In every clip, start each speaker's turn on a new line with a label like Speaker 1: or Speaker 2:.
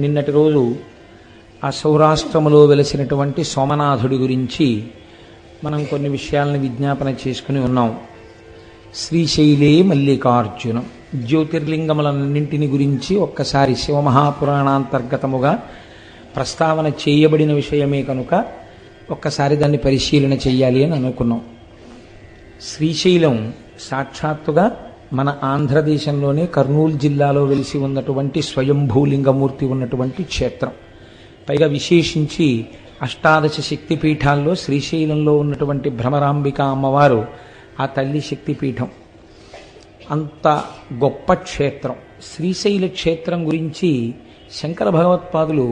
Speaker 1: నిన్నటి రోజు ఆ సౌరాష్ట్రములో వెలిసినటువంటి సోమనాథుడి గురించి మనం కొన్ని విషయాలను విజ్ఞాపన చేసుకుని ఉన్నాం. శ్రీశైలే మల్లికార్జునం జ్యోతిర్లింగములన్నింటిని గురించి ఒక్కసారి శివమహాపురాణాంతర్గతముగా ప్రస్తావన చేయబడిన విషయమే కనుక ఒక్కసారి దాన్ని పరిశీలన చెయ్యాలి అని అనుకున్నాం. శ్రీశైలం సాక్షాత్తుగా మన ఆంధ్రదేశంలోనే కర్నూలు జిల్లాలో వెలిసి ఉన్నటువంటి స్వయంభూలింగమూర్తి ఉన్నటువంటి క్షేత్రం. పైగా విశేషించి అష్టాదశ శక్తిపీఠాల్లో శ్రీశైలంలో ఉన్నటువంటి భ్రమరాంబిక అమ్మవారు ఆ తల్లి శక్తిపీఠం. అంత గొప్ప క్షేత్రం. శ్రీశైల క్షేత్రం గురించి శంకర భగవత్పాదులు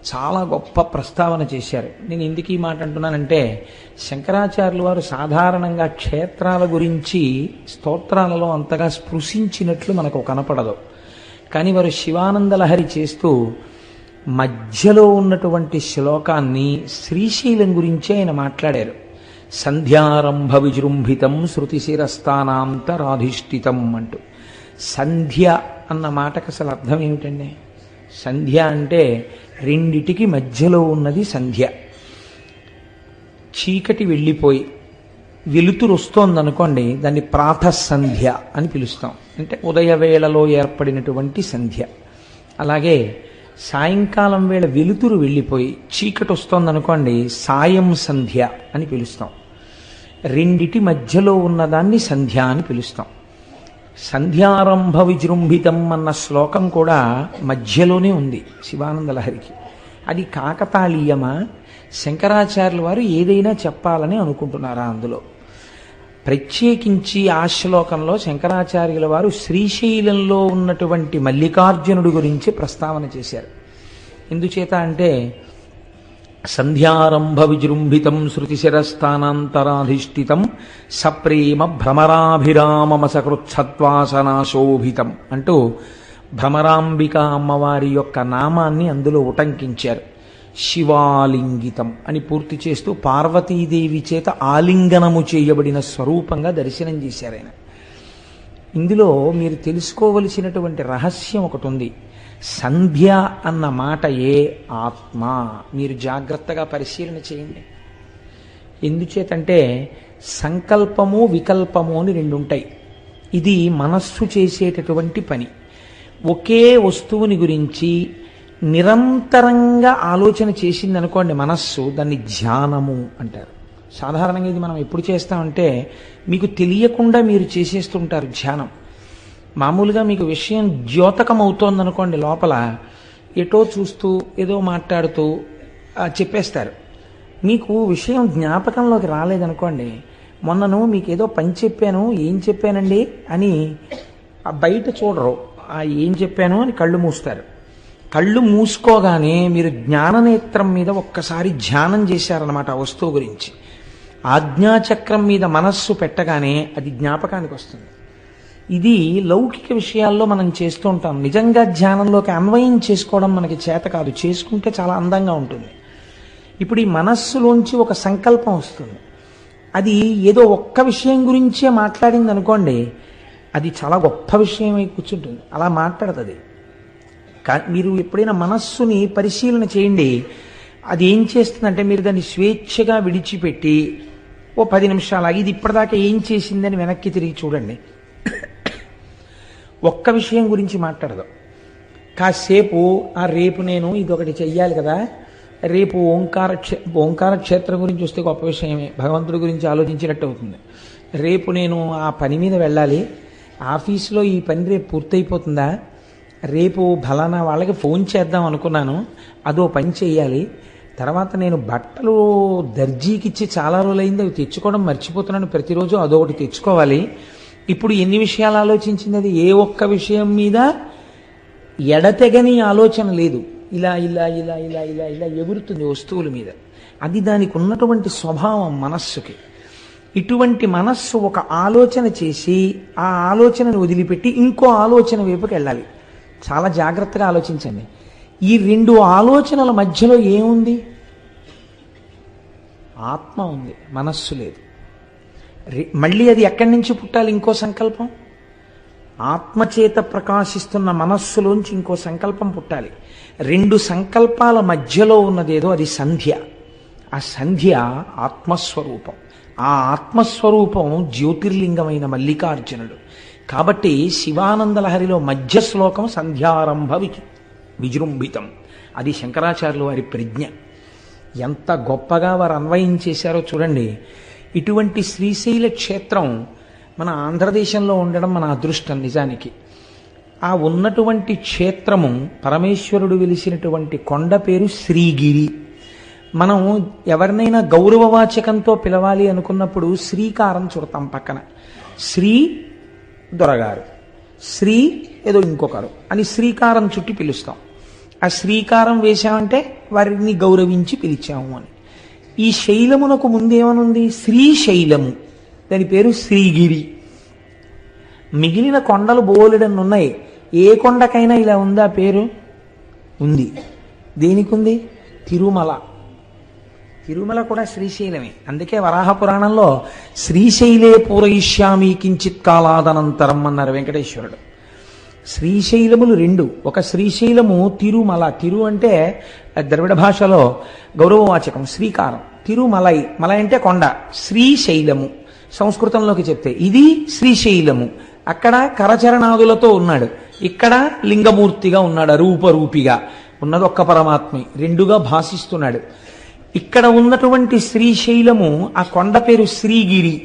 Speaker 1: చాలా గొప్ప ప్రస్తావన చేశారు. నేను ఎందుకు ఈ మాట అంటున్నానంటే, శంకరాచార్యులు వారు సాధారణంగా క్షేత్రాల గురించి స్తోత్రాలలో అంతగా స్పృశించినట్లు మనకు కనపడదు. కానీ వారు శివానందలహరి చేస్తూ మధ్యలో ఉన్నటువంటి శ్లోకాన్ని శ్రీశైలం గురించి ఆయన మాట్లాడారు. సంధ్యారంభ విజృంభితం శృతిశిరస్థానాంతరాధిష్ఠితం అంటూ. సంధ్య అన్న మాటకు అసలు అర్థం ఏమిటండి? సంధ్య అంటే రెండిటికి మధ్యలో ఉన్నది సంధ్య. చీకటి వెళ్ళిపోయి వెలుతురు వస్తోందనుకోండి, దాన్ని ప్రాతఃసంధ్య అని పిలుస్తాం. అంటే ఉదయవేళలో ఏర్పడినటువంటి సంధ్య. అలాగే సాయంకాలం వేళ వెలుతురు వెళ్ళిపోయి చీకటి వస్తోందనుకోండి, సాయం సంధ్య అని పిలుస్తాం. రెండిటి మధ్యలో ఉన్నదాన్ని సంధ్య అని పిలుస్తాం. సంధ్యారంభ విజృంభితం అన్న శ్లోకం కూడా మధ్యలోనే ఉంది శివానందలహరికి. అది కాకతాళీయమా, శంకరాచార్యుల వారు ఏదైనా చెప్పాలని అనుకుంటున్నారా? అందులో ప్రత్యేకించి ఆ శ్లోకంలో శంకరాచార్యుల వారు శ్రీశైలంలో ఉన్నటువంటి మల్లికార్జునుడి గురించి ప్రస్తావన చేశారు. ఎందుచేత అంటే, సంధ్యారంభ విజృంభితం శృతిశిరస్థానాంతరాధిష్ఠితం సప్రేమ భ్రమరాభిరామమసకృచ్ఛత్వాసనాశోభితం అంటూ భ్రమరాంబిక అమ్మవారి యొక్క నామాన్ని అందులో ఉటంకించారు. శివాలింగితం అని పూర్తి చేస్తూ పార్వతీదేవి చేత ఆలింగనము చేయబడిన స్వరూపంగా దర్శనం చేశారు ఆయన. ఇందులో మీరు తెలుసుకోవలసినటువంటి రహస్యం ఒకటి ఉంది. సంధ్య అన్న మాటయే ఆత్మ. మీరు జాగ్రత్తగా పరిశీలన చేయండి. ఎందుచేతంటే సంకల్పము వికల్పము అని రెండు ఉంటాయి. ఇది మనస్సు చేసేటటువంటి పని. ఒకే వస్తువుని గురించి నిరంతరంగా ఆలోచన చేసిందనుకోండి మనస్సు, దాన్ని ధ్యానము అంటారు. సాధారణంగా ఇది మనం ఎప్పుడు చేస్తామంటే, మీకు తెలియకుండా మీరు చేసేస్తుంటారు ధ్యానం. మామూలుగా మీకు విషయం ద్యోతకం అవుతోందనుకోండి, లోపల ఎటో చూస్తూ ఏదో మాట్లాడుతూ చెప్పేస్తారు. మీకు విషయం జ్ఞాపకంలోకి రాలేదనుకోండి, మొన్నను మీకు ఏదో పని చెప్పాను, ఏం చెప్పానండి అని బయట చూడరు, ఏం చెప్పాను అని కళ్ళు మూస్తారు. కళ్ళు మూసుకోగానే మీరు జ్ఞాననేత్రం మీద ఒక్కసారి ధ్యానం చేశారనమాట ఆ వస్తువు గురించి. ఆజ్ఞాచక్రం మీద మనస్సు పెట్టగానే అది జ్ఞాపకానికి వస్తుంది. ఇది లౌకిక విషయాల్లో మనం చేస్తూ ఉంటాం. నిజంగా ధ్యానంలోకి అన్వయం చేసుకోవడం మనకి చేత కాదు. చేసుకుంటే చాలా అందంగా ఉంటుంది. ఇప్పుడు ఈ మనస్సులోంచి ఒక సంకల్పం వస్తుంది. అది ఏదో ఒక్క విషయం గురించే మాట్లాడింది అనుకోండి, అది చాలా గొప్ప విషయమై కూర్చుంటుంది. అలా మాట్లాడుతుంది. మీరు ఎప్పుడైనా మనస్సుని పరిశీలన చేయండి. అది ఏం చేస్తుందంటే, మీరు దాన్ని స్వేచ్ఛగా విడిచిపెట్టి ఓ 10 నిమిషాలు ఇది ఇప్పటిదాకా ఏం చేసిందని వెనక్కి తిరిగి చూడండి. ఒక్క విషయం గురించి మాట్లాడదు. కాసేపు రేపు నేను ఇదొకటి చెయ్యాలి కదా, రేపు ఓంకార క్షేత్రం గురించి వస్తే గొప్ప విషయమే, భగవంతుడి గురించి ఆలోచించినట్టు అవుతుంది. రేపు నేను ఆ పని మీద వెళ్ళాలి, ఆఫీసులో ఈ పని రేపు పూర్తయిపోతుందా, రేపు ఫలానా వాళ్ళకి ఫోన్ చేద్దాం అనుకున్నాను, అదో పని చేయాలి, తర్వాత నేను బట్టలు దర్జీకిచ్చి చాలా రోజులైంది అవి తెచ్చుకోవడం మర్చిపోతున్నాను, ప్రతిరోజు అదొకటి తెచ్చుకోవాలి. ఇప్పుడు ఎన్ని విషయాలు ఆలోచించింది? అది ఏ ఒక్క విషయం మీద ఎడతెగని ఆలోచన లేదు. ఇలా ఇలా ఇలా ఇలా ఇలా ఇలా ఎగురుతుంది వస్తువుల మీద. అది దానికి ఉన్నటువంటి స్వభావం మనస్సుకి. ఇటువంటి మనస్సు ఒక ఆలోచన చేసి ఆ ఆలోచనను వదిలిపెట్టి ఇంకో ఆలోచన వైపుకి వెళ్ళాలి. చాలా జాగ్రత్తగా ఆలోచించండి. ఈ రెండు ఆలోచనల మధ్యలో ఏముంది? ఆత్మ ఉంది, మనస్సు లేదు. మళ్ళీ అది ఎక్కడి నుంచి పుట్టాలి? ఇంకో సంకల్పం. ఆత్మచేత ప్రకాశిస్తున్న మనస్సులోంచి ఇంకో సంకల్పం పుట్టాలి. రెండు సంకల్పాల మధ్యలో ఉన్నదేదో అది సంధ్య. ఆ సంధ్య ఆత్మస్వరూపం. ఆ ఆత్మస్వరూపం జ్యోతిర్లింగమైన మల్లికార్జునుడు. కాబట్టి శివానందలహరిలో మధ్య శ్లోకం సంధ్యారంభ విజృంభితం. అది శంకరాచార్యుల వారి ప్రజ్ఞ. ఎంత గొప్పగా వారు అన్వయం చేశారో చూడండి. ఇటువంటి శ్రీశైల క్షేత్రం మన ఆంధ్రదేశంలో ఉండడం మన అదృష్టం. నిజానికి ఆ ఉన్నటువంటి క్షేత్రము పరమేశ్వరుడు వెలిసినటువంటి కొండ పేరు శ్రీగిరి. మనం ఎవరినైనా గౌరవవాచకంతో పిలవాలి అనుకున్నప్పుడు శ్రీకారం చుడతాం పక్కన. శ్రీ దొరగారు, శ్రీ ఏదో ఇంకొకరు అని శ్రీకారం చుట్టి పిలుస్తాం. ఆ శ్రీకారం వేశామంటే వారిని గౌరవించి పిలిచాము అని. ఈ శైలమునకు ముందేమనుంది? శ్రీశైలము. దాని పేరు శ్రీగిరి. మిగిలిన కొండలు బోలెడన్ని ఉన్నాయి. ఏ కొండకైనా ఇలా ఉందా పేరు? ఉంది. దేనికి ఉంది? తిరుమల. తిరుమల కూడా శ్రీశైలమే. అందుకే వరాహ పురాణంలో శ్రీశైలే పూరయిష్యామి కించిత్ కాలాదనంతరం అన్నారు వెంకటేశ్వరుడు. శ్రీశైలములు రెండు. ఒక శ్రీశైలము తిరుమల. తిరు అంటే ద్రవిడ భాషలో గౌరవవాచకం, శ్రీకారం. తిరుమలై, మలై అంటే కొండ. శ్రీశైలము సంస్కృతంలోకి చెప్తే ఇది శ్రీశైలము. అక్కడ కరచరణాదులతో ఉన్నాడు, ఇక్కడ లింగమూర్తిగా ఉన్నాడు. రూపరూపిగా ఉన్నది ఒక్క పరమాత్మే, రెండుగా భాషిస్తున్నాడు. ఇక్కడ ఉన్నటువంటి శ్రీశైలము, ఆ కొండ పేరు శ్రీగిరి.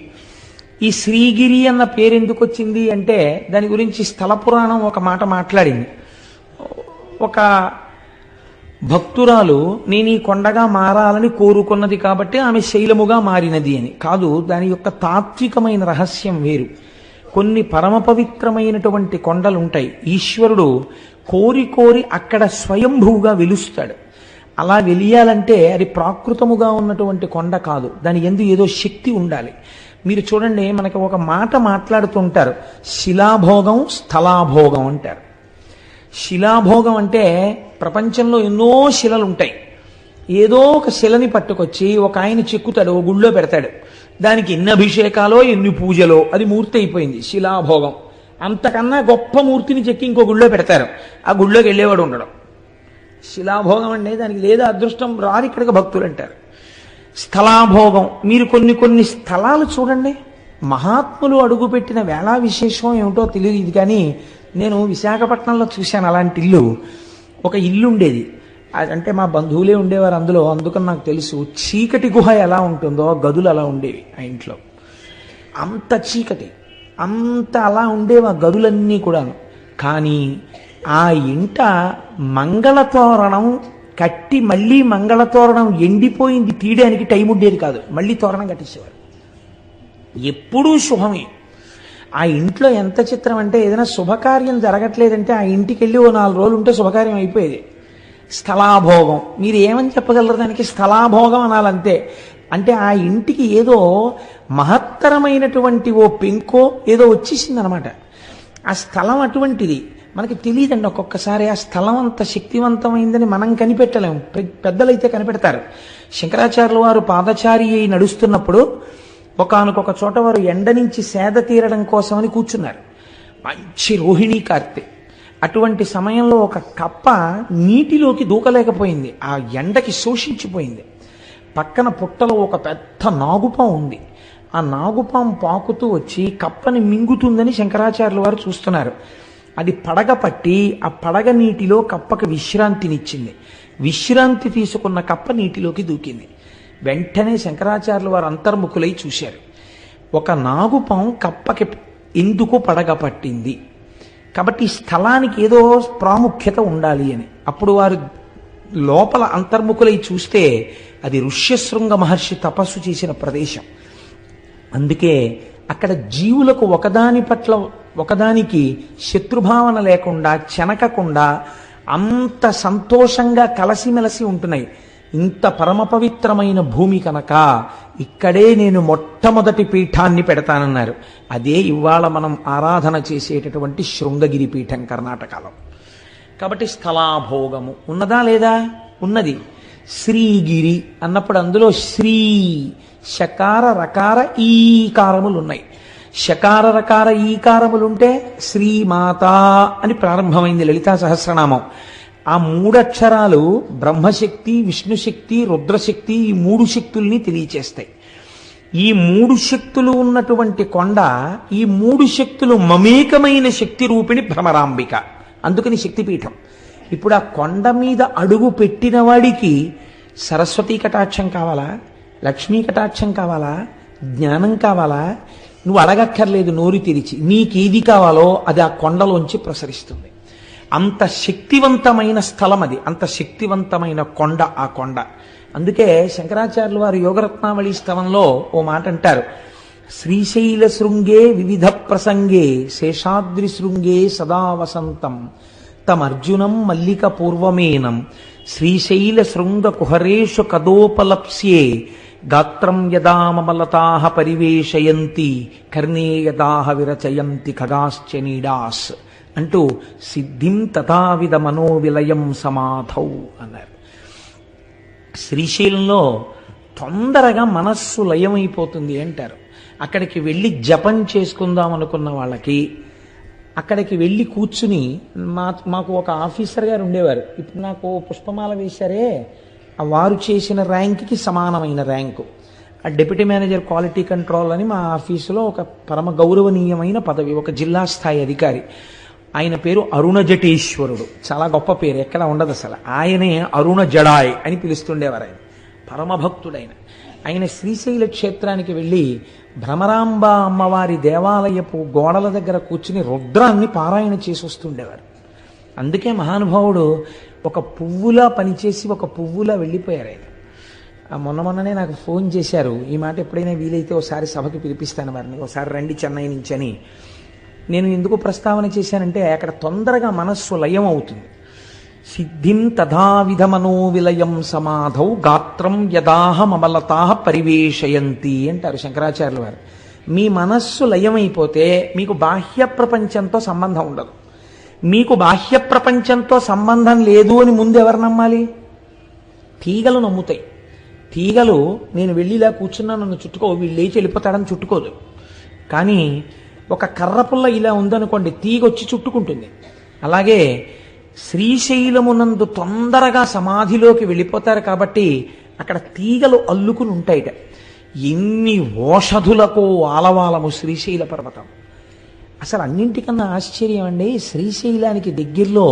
Speaker 1: ఈ శ్రీగిరి అన్న పేరు ఎందుకు వచ్చింది అంటే దాని గురించి స్థల పురాణం ఒక మాట మాట్లాడింది. ఒక భక్తురాలు నేను ఈ కొండగా మారాలని కోరుకున్నది కాబట్టి ఆమె శైలముగా మారినది అని కాదు. దాని యొక్క తాత్వికమైన రహస్యం వేరు. కొన్ని పరమ పవిత్రమైనటువంటి కొండలు ఉంటాయి. ఈశ్వరుడు కోరి కోరి అక్కడ స్వయంభూగా వెలుస్తాడు. అలా వెలియాలంటే అది ప్రాకృతముగా ఉన్నటువంటి కొండ కాదు, దాని యందు ఏదో శక్తి ఉండాలి. మీరు చూడండి, మనకి ఒక మాట మాట్లాడుతుంటారు, శిలాభోగం స్థలాభోగం అంటారు. శిలాభోగం అంటే ప్రపంచంలో ఎన్నో శిలలు ఉంటాయి. ఏదో ఒక శిలని పట్టుకొచ్చి ఒక ఆయన చెక్కుతాడు, ఓ గుళ్ళో పెడతాడు. దానికి ఎన్ని అభిషేకాలో ఎన్ని పూజలో అది మూర్తి అయిపోయింది, శిలాభోగం. అంతకన్నా గొప్ప మూర్తిని చెక్కి ఇంకో గుళ్ళో పెడతారు, ఆ గుళ్ళోకి వెళ్ళేవాడు ఉండడం. శిలాభోగం అంటే దానికి లేదా అదృష్టం రాదు ఇక్కడికి భక్తులు అంటారు. స్థలాభోగం, మీరు కొన్ని కొన్ని స్థలాలు చూడండి, మహాత్ములు అడుగుపెట్టిన వేళా విశేషం ఏమిటో తెలియదు కానీ నేను విశాఖపట్నంలో చూశాను అలాంటి ఇల్లు. ఒక ఇల్లు ఉండేది, అంటే మా బంధువులే ఉండేవారు అందులో, అందుకని నాకు తెలుసు. చీకటి గుహ ఎలా ఉంటుందో గదులు అలా ఉండేవి ఆ ఇంట్లో. అంత చీకటి, అంత అలా ఉండేవి ఆ గదులన్నీ కూడాను. కానీ ఆ ఇంట మంగళతోరణం కట్టి మళ్ళీ మంగళతోరణం ఎండిపోయింది తీయడానికి టైం ఉండేది కాదు, మళ్ళీ తోరణం కట్టేసేవారు. ఎప్పుడూ శుభమే. ఆ ఇంట్లో ఎంత చిత్రం అంటే ఏదైనా శుభకార్యం జరగట్లేదంటే ఆ ఇంటికి వెళ్ళి ఓ 4 రోజులు ఉంటే శుభకార్యం అయిపోయేది. స్థలాభోగం, మీరు ఏమని చెప్పగలరు దానికి? స్థలాభోగం అనాలంతే. అంటే ఆ ఇంటికి ఏదో మహత్తరమైనటువంటి ఓ పెంకో ఏదో వచ్చేసిందనమాట. ఆ స్థలం అటువంటిది. మనకి తెలియదండి ఒక్కొక్కసారి ఆ స్థలం అంత శక్తివంతమైందని మనం కనిపెట్టలేము, పెద్దలైతే కనిపెడతారు. శంకరాచార్యుల వారు పాదచారి అయి నడుస్తున్నప్పుడు ఒకానొక చోట వారు ఎండ నుంచి సేద తీరడం కోసమని కూర్చున్నారు. మంచి రోహిణీ కార్తె. అటువంటి సమయంలో ఒక కప్ప నీటిలోకి దూకలేకపోయింది, ఆ ఎండకి శోషించిపోయింది. పక్కన పుట్టలో ఒక పెద్ద నాగుపాం ఉంది. ఆ నాగుపాం పాకుతూ వచ్చి కప్పని మింగుతుందని శంకరాచార్యుల వారు చూస్తున్నారు. అది పడగ పట్టి ఆ పడగ నీటిలో కప్పకి విశ్రాంతినిచ్చింది. విశ్రాంతి తీసుకున్న కప్ప నీటిలోకి దూకింది. వెంటనే శంకరాచార్యుల వారు అంతర్ముఖులై చూశారు, ఒక నాగుపాం కప్పకి ఎందుకు పడగ పట్టింది, కాబట్టి ఈ స్థలానికి ఏదో ప్రాముఖ్యత ఉండాలి అని. అప్పుడు వారు లోపల అంతర్ముఖులై చూస్తే అది ఋష్యశృంగ మహర్షి తపస్సు చేసిన ప్రదేశం. అందుకే అక్కడ జీవులకు ఒకదాని పట్ల ఒకదానికి శత్రుభావన లేకుండా చెనకకుండా అంత సంతోషంగా కలసిమెలసి ఉంటున్నాయి. ఇంత పరమ పవిత్రమైన భూమి కనుక ఇక్కడే నేను మొట్టమొదటి పీఠాన్ని పెడతానన్నారు. అదే ఇవాళ మనం ఆరాధన చేసేటటువంటి శృంగగిరి పీఠం కర్ణాటకలో. కాబట్టి స్థలాభోగము ఉన్నదా లేదా? ఉన్నది. శ్రీగిరి అన్నప్పుడు అందులో శ్రీ శకార రకార ఈకారములు ఉన్నాయి. షకార రకార ఈకారములుంటే శ్రీమాత అని ప్రారంభమైంది లలితా సహస్రనామం. ఆ మూడక్షరాలు బ్రహ్మశక్తి, విష్ణుశక్తి, రుద్రశక్తి, ఈ మూడు శక్తుల్ని తెలియచేస్తాయి. ఈ మూడు శక్తులు ఉన్నటువంటి కొండ, ఈ మూడు శక్తులు మమేకమైన శక్తి రూపిణి భ్రమరాంబిక, అందుకని శక్తిపీఠం. ఇప్పుడు ఆ కొండ మీద అడుగు పెట్టిన వాడికి సరస్వతీ కటాక్షం కావాలా, లక్ష్మీ కటాక్షం కావాలా, జ్ఞానం కావాలా? నువ్వు అడగక్కర్లేదు, నోరు తెరిచి నీకేది కావాలో అది ఆ కొండలోంచి ప్రసరిస్తుంది. అంత శక్తివంతమైన స్థలం అది, అంత శక్తివంతమైన కొండ ఆ కొండ. అందుకే శంకరాచార్యులు వారు యోగరత్నావళి స్తవంలో ఓ మాట అంటారు, శ్రీశైల శృంగే వివిధ ప్రసంగే శేషాద్రి శృంగే సదా వసంతం తమర్జునం మల్లిక పూర్వమేనం శ్రీశైల శృంగ కుహరేషు కదోపలప్స్యే గాత్రం యదామలతాః పరివేశయంతి కర్ణే యదాః విరచయంతి ఖగాశ్చ నీడాస్ అంటూ సిద్ధిం తథావిధ మనోవిలయం సమాధౌ అన్నారు. శ్రీశైలంలో తొందరగా మనస్సు లయమైపోతుంది అంటారు. అక్కడికి వెళ్ళి జపం చేసుకుందాం అనుకున్న వాళ్ళకి, అక్కడికి వెళ్ళి కూర్చుని మాకు ఒక ఆఫీసర్ గారు ఉండేవారు, ఇప్పుడు నాకు పుష్పమాల వేశారే, వారు చేసిన ర్యాంక్కి సమానమైన ర్యాంకు, ఆ డిప్యూటీ మేనేజర్ క్వాలిటీ కంట్రోల్ అని మా ఆఫీసులో ఒక పరమ గౌరవనీయమైన పదవి, ఒక జిల్లా స్థాయి అధికారి. ఆయన పేరు అరుణ జటేశ్వరుడు, చాలా గొప్ప పేరు, ఎక్కడ ఉండదు అసలు. ఆయనే అరుణ జడాయ్ అని పిలుస్తుండేవారు. ఆయన పరమభక్తుడైన ఆయన శ్రీశైల క్షేత్రానికి వెళ్ళి భ్రమరాంబ అమ్మవారి దేవాలయపు గోడల దగ్గర కూర్చుని రుద్రాన్ని పారాయణ చేసి వస్తుండేవారు. అందుకే మహానుభావుడు ఒక పువ్వులా పనిచేసి ఒక పువ్వులా వెళ్ళిపోయారు ఆయన. మొన్ననే నాకు ఫోన్ చేశారు, ఈ మాట ఎప్పుడైనా వీలైతే ఒకసారి సభకి పిలిపిస్తాను వారిని, ఒకసారి రండి చెన్నై నుంచి అని. నేను ఎందుకు ప్రస్తావన చేశానంటే అక్కడ తొందరగా మనస్సు లయం అవుతుంది. సిద్ధిం తథావిధ మనోవిలయం సమాధౌ గాత్రం యదాహ మమలతాః పరివేశయంతి అంటారు శంకరాచార్యుల వారు. మీ మనస్సు లయమైపోతే మీకు బాహ్య ప్రపంచంతో సంబంధం ఉండదు. మీకు బాహ్య ప్రపంచంతో సంబంధం లేదు అని ముందు ఎవరు నమ్మాలి? తీగలు నమ్ముతాయి. తీగలు నేను వెళ్ళి ఇలా కూర్చున్నా నన్ను చుట్టుకో, వీళ్ళు లేచి వెళ్ళిపోతాడని చుట్టుకోదు. కానీ ఒక కర్రపుల్ల ఇలా ఉందనుకోండి, తీగొచ్చి చుట్టుకుంటుంది. అలాగే శ్రీశైలమునందు తొందరగా సమాధిలోకి వెళ్ళిపోతారు కాబట్టి అక్కడ తీగలు అల్లుకుని ఉంటాయిట. ఎన్ని ఓషధులకు ఆలవాలము శ్రీశైల పర్వతం. అసలు అన్నింటికన్నా ఆశ్చర్యం అండి, శ్రీశైలానికి దగ్గరలో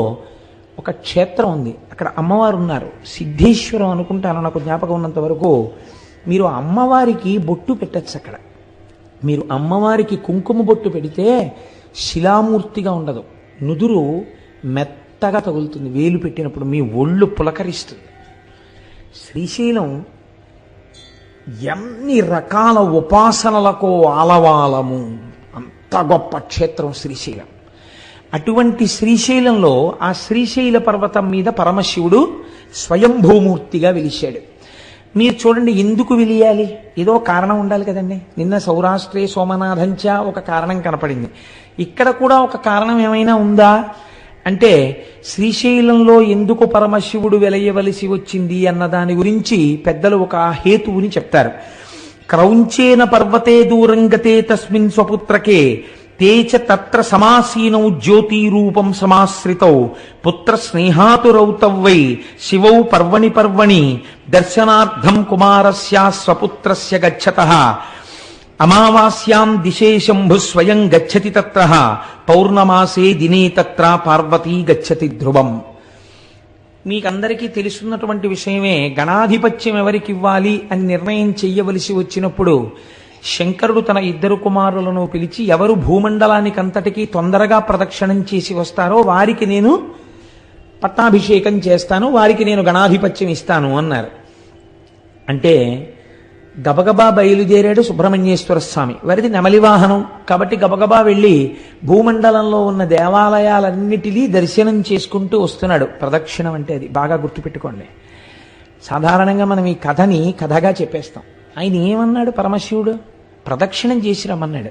Speaker 1: ఒక క్షేత్రం ఉంది, అక్కడ అమ్మవారు ఉన్నారు, సిద్ధేశ్వరం అనుకుంటాను నాకు జ్ఞాపకం ఉన్నంత వరకు. మీరు అమ్మవారికి బొట్టు పెట్టచ్చు అక్కడ. మీరు అమ్మవారికి కుంకుమ బొట్టు పెడితే శిలామూర్తిగా ఉండదు, నుదురు మెత్తగా తగులుతుంది, వేలు పెట్టినప్పుడు మీ ఒళ్ళు పులకరిస్తుంది. శ్రీశైలం ఎన్ని రకాల ఉపాసనలకో ఆలవాలము, అంత గొప్ప క్షేత్రం శ్రీశైలం. అటువంటి శ్రీశైలంలో ఆ శ్రీశైల పర్వతం మీద పరమశివుడు స్వయంభూమూర్తిగా వెలిశాడు. మీరు చూడండి, ఎందుకు వెలియాలి? ఏదో కారణం ఉండాలి కదండి. నిన్న సౌరాష్ట్రే సోమనాథంచ ఒక కారణం కనపడింది, ఇక్కడ కూడా ఒక కారణం ఏమైనా ఉందా అంటే శ్రీశైలంలో ఎందుకు పరమశివుడు వెలయవలసి వచ్చింది అన్న దాని గురించి పెద్దలు ఒక హేతువుని చెప్తారు. క్రౌంచేన పర్వతే దూరంగతే తస్మిన్ స్వపుత్రకే తేచ తత్ర సమాసీనౌ జ్యోతిరూపం సమాశ్రితౌ పుత్ర స్నేహాతురౌ తవ్వై శివౌ పర్వణి పర్వణి దర్శనార్థం కుమారస్య స్వపుత్రస్య గచ్చతః అమావాస్యాం దిశే శంభు స్వయం గచ్చతి తత్ర పౌర్ణమాసే దినే తత్ర పార్వతీ గచ్చతి ధ్రువం. మీకందరికీ తెలుసున్నటువంటి విషయమే, గణాధిపత్యం ఎవరికివ్వాలి అని నిర్ణయం చెయ్యవలసి వచ్చినప్పుడు శంకరుడు తన ఇద్దరు కుమారులను పిలిచి ఎవరు భూమండలానికంతటికీ తొందరగా ప్రదక్షిణం చేసి వస్తారో వారికి నేను పట్టాభిషేకం చేస్తాను, వారికి నేను గణాధిపత్యం ఇస్తాను అన్నారు. అంటే గబగబా బయలుదేరాడు సుబ్రహ్మణ్యేశ్వర స్వామి. వారిది నెమలి వాహనం కాబట్టి గబగబా వెళ్ళి భూమండలంలో ఉన్న దేవాలయాలన్నిటినీ దర్శనం చేసుకుంటూ వస్తున్నాడు. ప్రదక్షిణం అంటే అది బాగా గుర్తుపెట్టుకోండి. సాధారణంగా మనం ఈ కథని కథగా చెప్పేస్తాం. ఆయన ఏమన్నాడు పరమశివుడు? ప్రదక్షిణం చేసి రమ్మన్నాడు.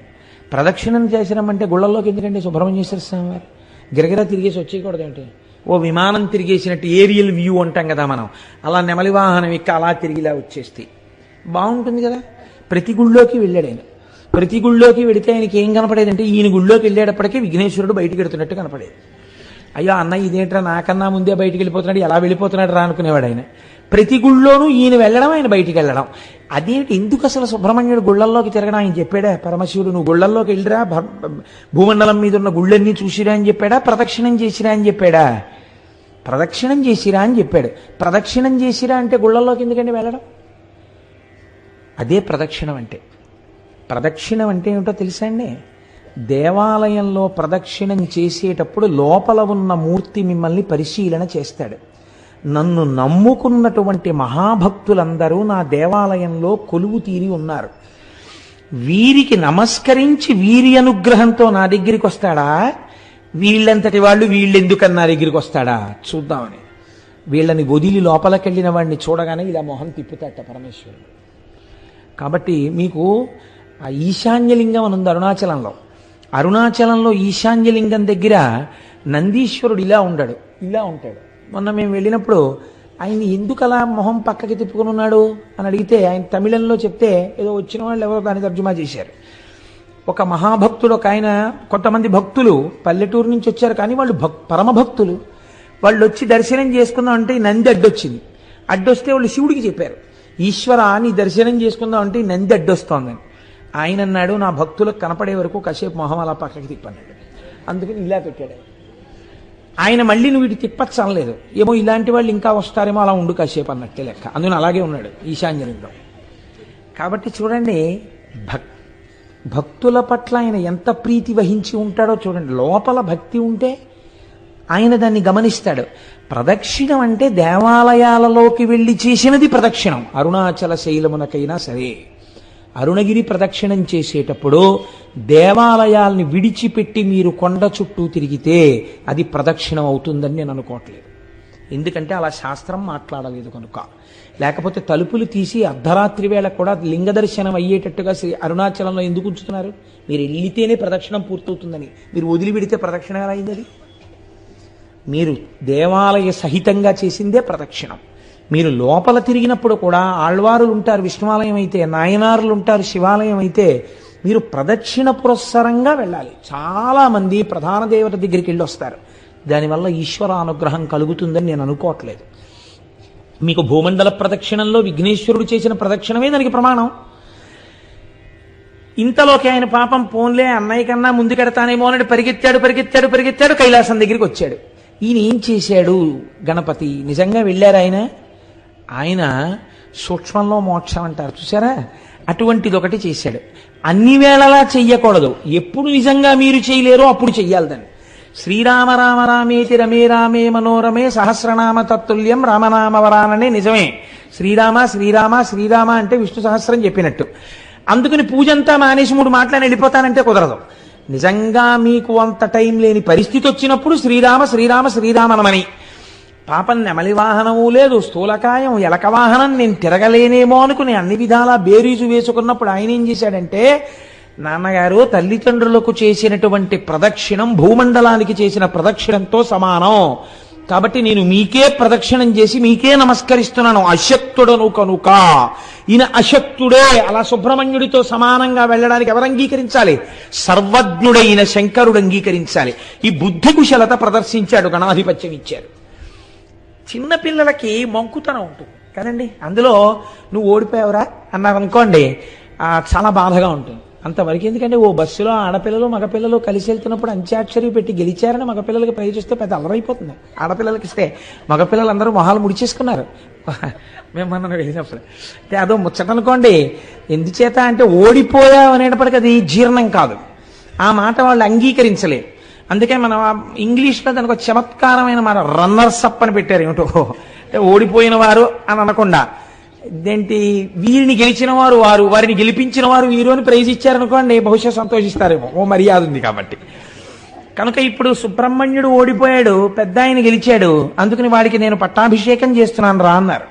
Speaker 1: ప్రదక్షిణం చేసి రమ్మంటే గుళ్ళల్లోకి ఎందుకంటే సుబ్రహ్మణ్యేశ్వర స్వామి వారు గిరగిరా తిరిగేసి వచ్చేయకూడదు ఏంటి? ఓ విమానం తిరిగేసినట్టు ఏరియల్ వ్యూ అంటాం కదా మనం, అలా నెమలి వాహనం ఎక్క అలా తిరిగిలా వచ్చేస్తే బాగుంటుంది కదా. ప్రతి గుళ్ళోకి వెళ్ళాడు ఆయన. ప్రతి గుళ్ళోకి వెడితే ఆయనకి ఏం కనపడేదంటే ఈయన గుళ్ళోకి వెళ్ళేటప్పటికీ విఘ్నేశ్వరుడు బయటికి వెడుతున్నట్టు కనపడేది. అయ్యో అన్న ఇదేంట్రా నాకన్నా ముందే బయటికి వెళ్ళిపోతున్నాడు, ఎలా వెళ్ళిపోతున్నాడు రా అనుకునేవాడు ఆయన. ప్రతి గుళ్ళోనూ ఈయన వెళ్ళడం, ఆయన బయటికి వెళ్ళడం. అదేంటి, ఎందుకు అసలు సుబ్రహ్మణ్యుడు గుళ్ళల్లోకి తిరగడం? ఆయన చెప్పాడా పరమశివుడు నువ్వు గుళ్ళల్లోకి వెళ్ళిరా, భూమండలం మీద ఉన్న గుళ్ళన్నీ చూసిరా అని చెప్పాడా, ప్రదక్షిణం చేసిరా అని చెప్పాడా? ప్రదక్షిణం చేసిరా అని చెప్పాడు. ప్రదక్షిణం చేసిరా అంటే గుళ్ళల్లోకి ఎందుకండి వెళ్ళడం? అదే ప్రదక్షిణం అంటే. ప్రదక్షిణం అంటే ఏమిటో తెలుసా అండి? దేవాలయంలో ప్రదక్షిణం చేసేటప్పుడు లోపల ఉన్న మూర్తి మిమ్మల్ని పరిశీలన చేస్తాడు. నన్ను నమ్ముకున్నటువంటి మహాభక్తులందరూ నా దేవాలయంలో కొలువు తీరి ఉన్నారు, వీరికి నమస్కరించి వీరి అనుగ్రహంతో నా దగ్గరికి వస్తాడా, వీళ్ళంతటి వాళ్ళు వీళ్ళెందుకని నా దగ్గరికి వస్తాడా చూద్దామని వీళ్ళని వదిలి లోపలికెళ్ళిన వాడిని చూడగానే ఇలా మొహం తిప్పుతాట పరమేశ్వరుడు. కాబట్టి మీకు ఆ ఈశాన్యలింగం అని ఉంది అరుణాచలంలో. అరుణాచలంలో ఈశాన్యలింగం దగ్గర నందీశ్వరుడు ఇలా ఉండడు, ఇలా ఉంటాడు. మొన్న మేము వెళ్ళినప్పుడు ఆయన ఎందుకు అలా మొహం పక్కకి తిప్పుకొని ఉన్నాడు అని అడిగితే ఆయన తమిళంలో చెప్తే ఏదో వచ్చిన వాళ్ళు ఎవరో దాన్ని తర్జుమా చేశారు. ఒక మహాభక్తుడు, ఒక ఆయన, కొంతమంది భక్తులు పల్లెటూరు నుంచి వచ్చారు కానీ వాళ్ళు పరమభక్తులు. వాళ్ళు వచ్చి దర్శనం చేసుకుందాం అంటే నంది అడ్డొచ్చింది. అడ్డొస్తే వాళ్ళు శివుడికి చెప్పారు, ఈశ్వర నీ దర్శనం చేసుకుందాం అంటే నంది అడ్డొస్తోందని. ఆయన అన్నాడు, నా భక్తులకు కనపడే వరకు కాసేపు మొహం అలా పక్కకి తిప్పన్నాడు. అందుకని ఇలా పెట్టాడు ఆయన. మళ్ళీ నువ్వు ఇటు తిప్పచ్చు అనలేదు, ఏమో ఇలాంటి వాళ్ళు ఇంకా వస్తారేమో అలా ఉండు కాసేపు అన్నట్టే లెక్క. అందుకని అలాగే ఉన్నాడు ఈశాన్యలింగం. కాబట్టి చూడండి, భక్తుల పట్ల ఆయన ఎంత ప్రీతి వహించి ఉంటాడో చూడండి. లోపల భక్తి ఉంటే ఆయన దాన్ని గమనిస్తాడు. ప్రదక్షిణం అంటే దేవాలయాలలోకి వెళ్ళి చేసినది ప్రదక్షిణం. అరుణాచల శైలమునకైనా సరే అరుణగిరి ప్రదక్షిణం చేసేటప్పుడు దేవాలయాల్ని విడిచిపెట్టి మీరు కొండ చుట్టూ తిరిగితే అది ప్రదక్షిణం అవుతుందని నేను అనుకోవట్లేదు. ఎందుకంటే అలా శాస్త్రం మాట్లాడలేదు కనుక. లేకపోతే తలుపులు తీసి అర్ధరాత్రి వేళ కూడా లింగ దర్శనం అయ్యేటట్టుగా అరుణాచలంలో ఎందుకు ఉంచుతున్నారు? మీరు వెళ్లితేనే ప్రదక్షిణం పూర్తవుతుందని. మీరు వదిలిపెడితే ప్రదక్షిణం ఎలా అయింది? మీరు దేవాలయ సహితంగా చేసిందే ప్రదక్షిణం. మీరు లోపల తిరిగినప్పుడు కూడా ఆళ్వారులు ఉంటారు విష్ణువాలయం అయితే, నాయనారులు ఉంటారు శివాలయం అయితే, మీరు ప్రదక్షిణ పురస్సరంగా వెళ్ళాలి. చాలా మంది ప్రధాన దేవత దగ్గరికి వెళ్ళి వస్తారు, దానివల్ల ఈశ్వర అనుగ్రహం కలుగుతుందని నేను అనుకోవట్లేదు. మీకు భూమండల ప్రదక్షిణంలో విఘ్నేశ్వరుడు చేసిన ప్రదక్షిణమే దానికి ప్రమాణం. ఇంతలోకి ఆయన పాపం పోన్లే అన్నయ్య కన్నా ముందుకెడతానేమో అని పరిగెత్తాడు కైలాసం దగ్గరికి వచ్చాడు. ఈయన ఏం చేశాడు? గణపతి నిజంగా వెళ్ళారు ఆయన సూక్ష్మంలో మోక్షం అంటారు చూసారా, అటువంటిది ఒకటి చేశాడు. అన్ని వేళలా చెయ్యకూడదు, ఎప్పుడు నిజంగా మీరు చేయలేరో అప్పుడు చెయ్యాలి దాన్ని. శ్రీరామ రామ రామేతి రమే రామే మనోరమే సహస్రనామ తత్తుల్యం రామనామవరాననే నిజమే. శ్రీరామ శ్రీరామ శ్రీరామ అంటే విష్ణు సహస్రం చెప్పినట్టు. అందుకని పూజంతా మానేసి 3 మాటలని వెళ్ళిపోతానంటే కుదరదు. నిజంగా మీకు అంత టైం లేని పరిస్థితి వచ్చినప్పుడు శ్రీరామ శ్రీరామ శ్రీరామనమని. పాపం నెమలి వాహనము లేదు, స్థూలకాయం ఎలక వాహనం, నేను తిరగలేనేమో అనుకుని అన్ని విధాలా బేరీజు వేసుకున్నప్పుడు ఆయన ఏం చేశాడంటే, నాన్నగారు తల్లిదండ్రులకు చేసినటువంటి ప్రదక్షిణం భూమండలానికి చేసిన ప్రదక్షిణంతో సమానం, కాబట్టి నేను మీకే ప్రదక్షిణం చేసి మీకే నమస్కరిస్తున్నాను, అశక్తుడను కనుక. ఈయన అశక్తుడే, అలా సుబ్రహ్మణ్యుడితో సమానంగా వెళ్ళడానికి ఎవరు అంగీకరించాలి? సర్వజ్ఞుడైన శంకరుడు అంగీకరించాలి. ఈ బుద్ధి కుశలత ప్రదర్శించాడు, గణాధిపత్యం ఇచ్చాడు. చిన్నపిల్లలకి మంకుతనం ఉంటుంది కదండి, అందులో నువ్వు ఓడిపోయావురా అన్నారనుకోండి చాలా బాధగా ఉంటుంది. అంతవరకు ఎందుకంటే ఓ బస్సులో ఆడపిల్లలు మగపిల్లలు కలిసి వెళ్తున్నప్పుడు అంత్యాక్షరి పెట్టి గెలిచారని మగపిల్లలకి ప్రైజ్ ఇస్తే పెద్ద అలరైపోతుంది. ఆడపిల్లలకి ఇస్తే మగపిల్లలందరూ మొహాలు ముడిచేసుకున్నారు మేము మనం వెళ్ళినప్పుడు. అంటే అదో ముచ్చట అనుకోండి. ఎందుచేత అంటే ఓడిపోయావు అనేటప్పటికీ అది జీర్ణం కాదు, ఆ మాట వాళ్ళు అంగీకరించలేరు. అందుకే మనం ఇంగ్లీష్లో దానికి ఒక చమత్కారమైన మాట రన్నర్స్ అప్ అని పెట్టారు. ఏమిటో అంటే ఓడిపోయిన వారు అని అనకుండా ఇదేంటి, వీరిని గెలిచిన వారు వారు, వారిని గెలిపించిన వారు వీరు అని ప్రైజ్ ఇచ్చారనుకోండి బహుశా సంతోషిస్తారేమో, ఓ మర్యాద ఉంది కాబట్టి. కనుక ఇప్పుడు సుబ్రహ్మణ్యుడు ఓడిపోయాడు, పెద్ద ఆయన గెలిచాడు, అందుకని వాడికి నేను పట్టాభిషేకం చేస్తున్నాను రా అన్నారు.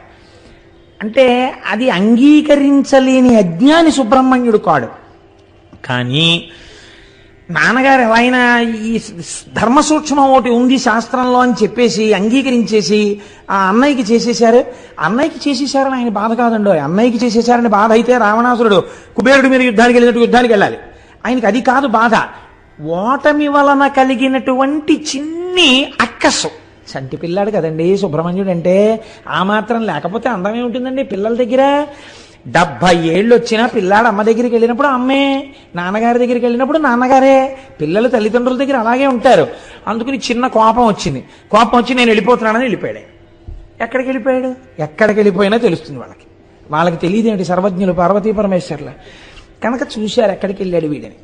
Speaker 1: అంటే అది అంగీకరించలేని అజ్ఞాని సుబ్రహ్మణ్యుడు కాడు. కానీ నాన్నగారు ఎలా అయినా ఈ ధర్మ సూక్ష్మం ఒకటి ఉంది శాస్త్రంలో అని చెప్పేసి అంగీకరించేసి ఆ అన్నయ్యకి చేసేశారు. అన్నయ్యకి చేసేశారని ఆయన బాధ కాదండో, అన్నయ్యకి చేసేశారని బాధ అయితే రావణాసురుడు కుబేరుడి మీద యుద్ధానికి వెళ్ళినట్టు యుద్ధానికి వెళ్ళాలి. ఆయనకి అది కాదు బాధ. ఓటమి వలన కలిగినటువంటి చిన్ని అక్కసు. చంటి పిల్లాడు కదండి సుబ్రహ్మణ్యుడు అంటే, ఆ మాత్రం లేకపోతే అందమే ఉంటుందండి పిల్లల దగ్గర. 70 ఏళ్ళు వచ్చినా పిల్లాడు అమ్మ దగ్గరికి వెళ్ళినప్పుడు అమ్మే, నాన్నగారి దగ్గరికి వెళ్ళినప్పుడు నాన్నగారే. పిల్లలు తల్లిదండ్రుల దగ్గర అలాగే ఉంటారు. అందుకని చిన్న కోపం వచ్చింది. కోపం వచ్చి నేను వెళ్ళిపోతున్నానని వెళ్ళిపోయాడు. ఎక్కడికి వెళ్ళిపోయాడు? ఎక్కడికి వెళ్ళిపోయినా తెలుస్తుంది వాళ్ళకి. వాళ్ళకి తెలియదేంటి సర్వజ్ఞులు పార్వతీ పరమేశ్వర్ల కనుక చూశారు ఎక్కడికి వెళ్ళాడు వీడిని.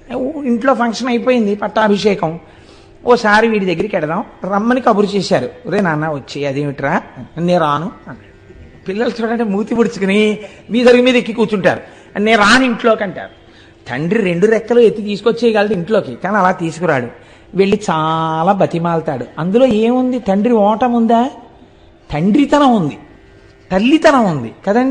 Speaker 1: ఇంట్లో ఫంక్షన్ అయిపోయింది, పట్టాభిషేకం. ఓసారి వీడి దగ్గరికి వెడదాం రమ్మని కబురు చేశారు. రే నాన్న వచ్చి అదేమిట్రా, నేను రాను అన్నాడు. పిల్లలు చూడండి మూతి పుడుచుకుని మీద ఎక్కి కూర్చుంటారు. నేను రాను ఇంట్లోకి అంటారు. తండ్రి 2 రెక్కలు ఎత్తి తీసుకొచ్చేయగలడు ఇంట్లోకి, కానీ అలా తీసుకురాడు. వెళ్ళి చాలా బతిమాలతాడు. అందులో ఏముంది? తండ్రి ఓటం ఉందా? తండ్రితనం ఉంది, తల్లితనం ఉంది కదండి.